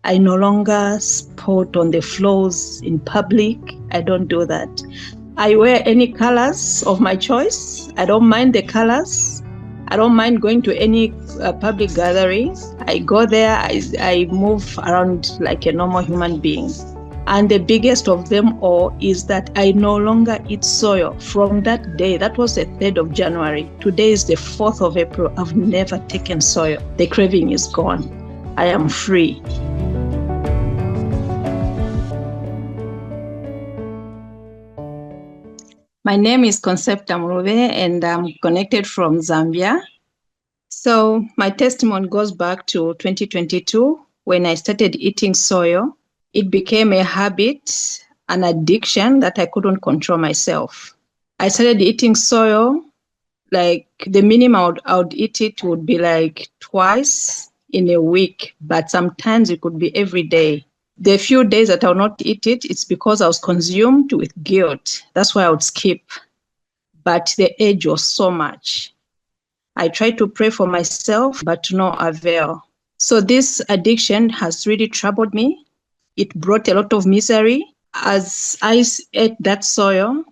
I no longer sport on the floors in public. I don't do that. I wear any colors of my choice. I don't mind the colors. I don't mind going to any public gathering. I go there, I move around like a normal human being. And the biggest of them all is that I no longer eat soya. From that day, that was the 3rd of January. Today is the 4th of April. I've never taken soya. The craving is gone. I am free. My name is Conceptor and I'm connected from Zambia. So my testimony goes back to 2022 when I started eating soya. It became a habit, an addiction that I couldn't control myself. I started eating soya, like the minimum I would eat it would be like twice in a week, but sometimes it could be every day. The few days that I would not eat it, it's because I was consumed with guilt. That's why I would skip. But the urge was so much. I tried to pray for myself, but to no avail. So this addiction has really troubled me. It brought a lot of misery. As I ate that soya,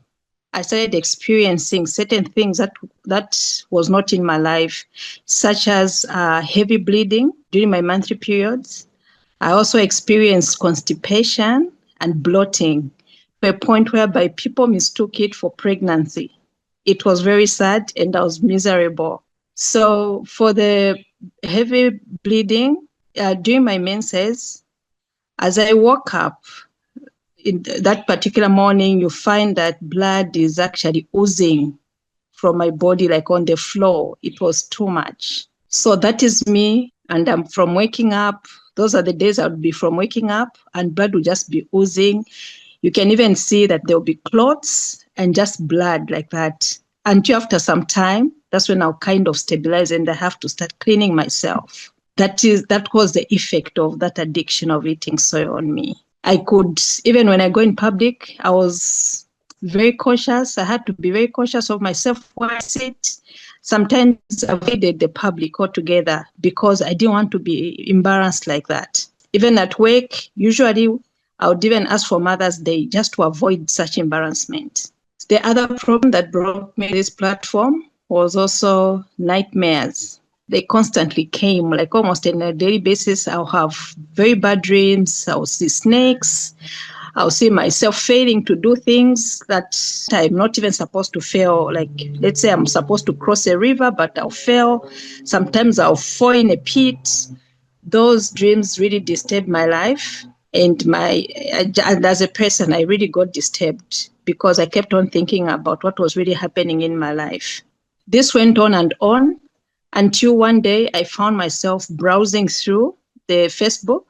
I started experiencing certain things that was not in my life, such as heavy bleeding during my monthly periods. I also experienced constipation and bloating to a point whereby people mistook it for pregnancy. It was very sad and I was miserable. So for the heavy bleeding during my menses, as I woke up in that particular morning, you find that blood is actually oozing from my body, like on the floor. It was too much. So that is me. And I'm from waking up. Those are the days I would be from waking up and blood would just be oozing. You can even see that there'll be clots and just blood like that. Until after some time, that's when I'll kind of stabilize and I have to start cleaning myself. That was the effect of that addiction of eating soya on me. I could, even when I go in public, I was very cautious. I had to be very cautious of myself where I sit. Sometimes I avoided the public altogether because I didn't want to be embarrassed like that. Even at work, usually I would even ask for Mother's Day just to avoid such embarrassment. The other problem that brought me this platform was also nightmares. They constantly came, like almost on a daily basis. I'll have very bad dreams. I'll see snakes. I'll see myself failing to do things that I'm not even supposed to fail. Like, let's say I'm supposed to cross a river, but I'll fail. Sometimes I'll fall in a pit. Those dreams really disturbed my life. And as a person, I really got disturbed because I kept on thinking about what was really happening in my life. This went on and on until one day I found myself browsing through the Facebook.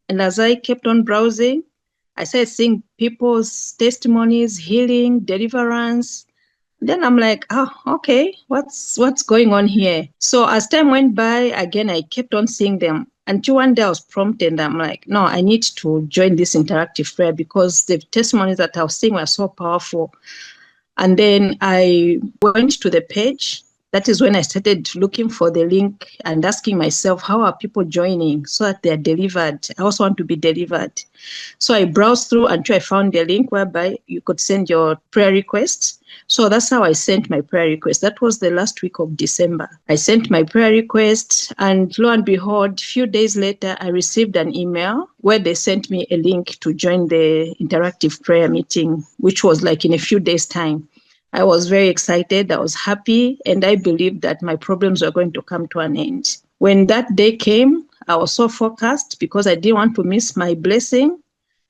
And as I kept on browsing, I started seeing people's testimonies, healing, deliverance. Then I'm like, okay, what's going on here? So as time went by, again, I kept on seeing them. Until one day I was prompted and I'm like, no, I need to join this interactive prayer because the testimonies that I was seeing were so powerful. And then I went to the page. That is when I started looking for the link and asking myself, how are people joining so that they're delivered? I also want to be delivered. So I browsed through until I found the link whereby you could send your prayer requests. So that's how I sent my prayer request. That was the last week of December. I sent my prayer request and lo and behold, a few days later, I received an email where they sent me a link to join the interactive prayer meeting, which was like in a few days' time. I was very excited. I was happy. And I believed that my problems were going to come to an end. When that day came, I was so focused because I didn't want to miss my blessing.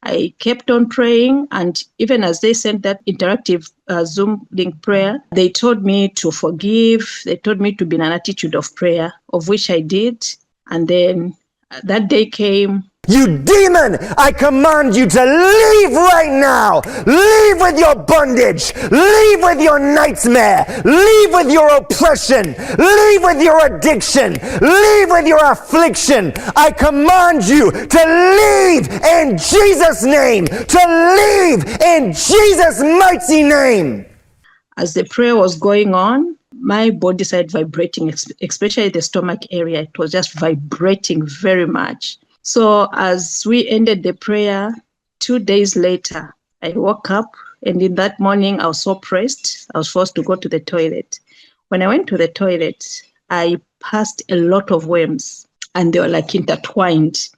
I kept on praying. And even as they sent that interactive Zoom link prayer, they told me to forgive. They told me to be in an attitude of prayer, of which I did. And then that day came. You demon, I command you to leave right now. Leave with your bondage. Leave with your nightmare. Leave with your oppression. Leave with your addiction. Leave with your affliction. I command you to leave in Jesus' name. To leave in Jesus' mighty name. As the prayer was going on, my body started vibrating, especially the stomach area. It was just vibrating very much. So as we ended the prayer, 2 days later, I woke up, and in that morning, I was so pressed, I was forced to go to the toilet. When I went to the toilet, I passed a lot of worms, and they were like intertwined.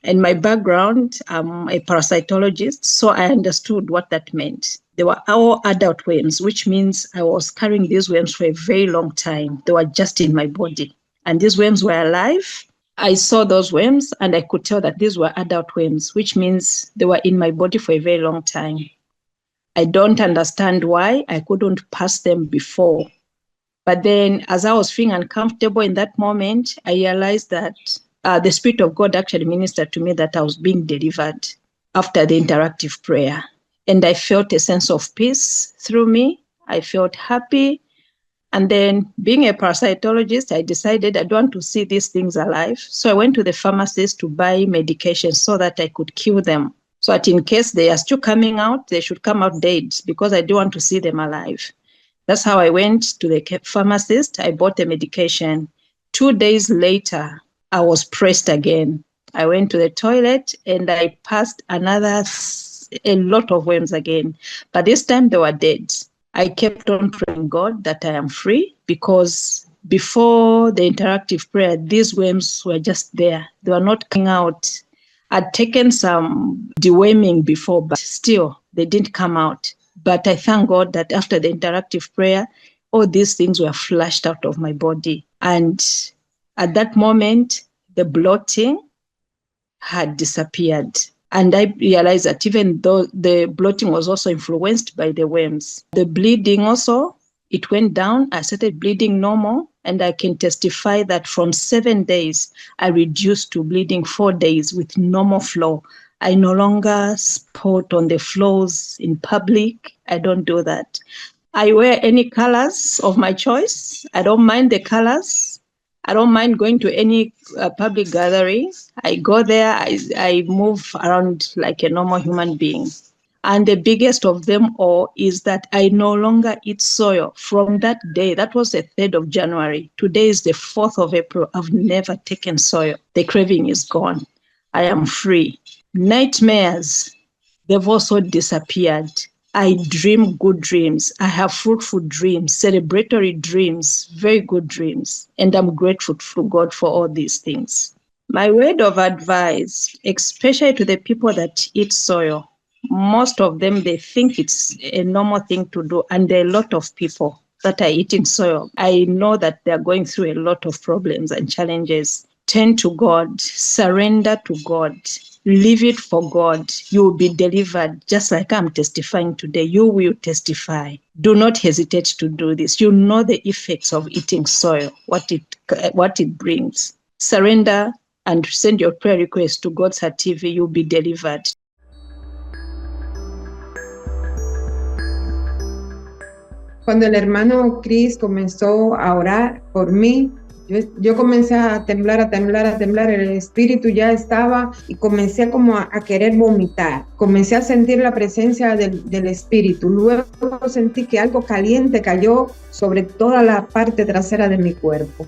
And my background, I'm a parasitologist, so I understood what that meant. They were all adult worms, which means I was carrying these worms for a very long time. They were just in my body. And these worms were alive. I saw those worms and I could tell that these were adult worms, which means they were in my body for a very long time. I don't understand why I couldn't pass them before. But then as I was feeling uncomfortable in that moment, I realized that the Spirit of God actually ministered to me that I was being delivered after the interactive prayer. And I felt a sense of peace through me. I felt happy. And then being a parasitologist, I decided I don't want to see these things alive. So I went to the pharmacist to buy medication so that I could kill them. So that in case they are still coming out, they should come out dead because I don't want to see them alive. That's how I went to the pharmacist. I bought the medication. 2 days later, I was pressed again. I went to the toilet and I passed a lot of worms again. But this time they were dead. I kept on praying God that I am free, because before the interactive prayer, these worms were just there. They were not coming out. I'd taken some deworming before, but still they didn't come out. But I thank God that after the interactive prayer, all these things were flushed out of my body. And at that moment, the bloating had disappeared. And I realized that even though the bloating was also influenced by the worms, the bleeding also, it went down. I started bleeding normal. And I can testify that from 7 days, I reduced to bleeding 4 days with normal flow. I no longer spot on the floors in public. I don't do that. I wear any colors of my choice. I don't mind the colors. I don't mind going to any public gathering. I go there, I move around like a normal human being. And the biggest of them all is that I no longer eat soy. From that day, that was the 3rd of January. Today is the 4th of April. I've never taken soy. The craving is gone. I am free. Nightmares, they've also disappeared. I dream good dreams. I have fruitful dreams, celebratory dreams, very good dreams. And I'm grateful to God for all these things. My word of advice, especially to the people that eat soy, most of them, they think it's a normal thing to do. And there are a lot of people that are eating soy. I know that they're going through a lot of problems and challenges. Turn to God, surrender to God, leave it for God. You will be delivered, just like I'm testifying today. You will testify. Do not hesitate to do this. You know the effects of eating soy, what it brings. Surrender and send your prayer request to God's Heart TV. You'll be delivered. Cuando el hermano Chris comenzó a orar por mí, yo comencé a temblar, el espíritu ya estaba y comencé como a querer vomitar. Comencé a sentir la presencia del espíritu. Luego sentí que algo caliente cayó sobre toda la parte trasera de mi cuerpo.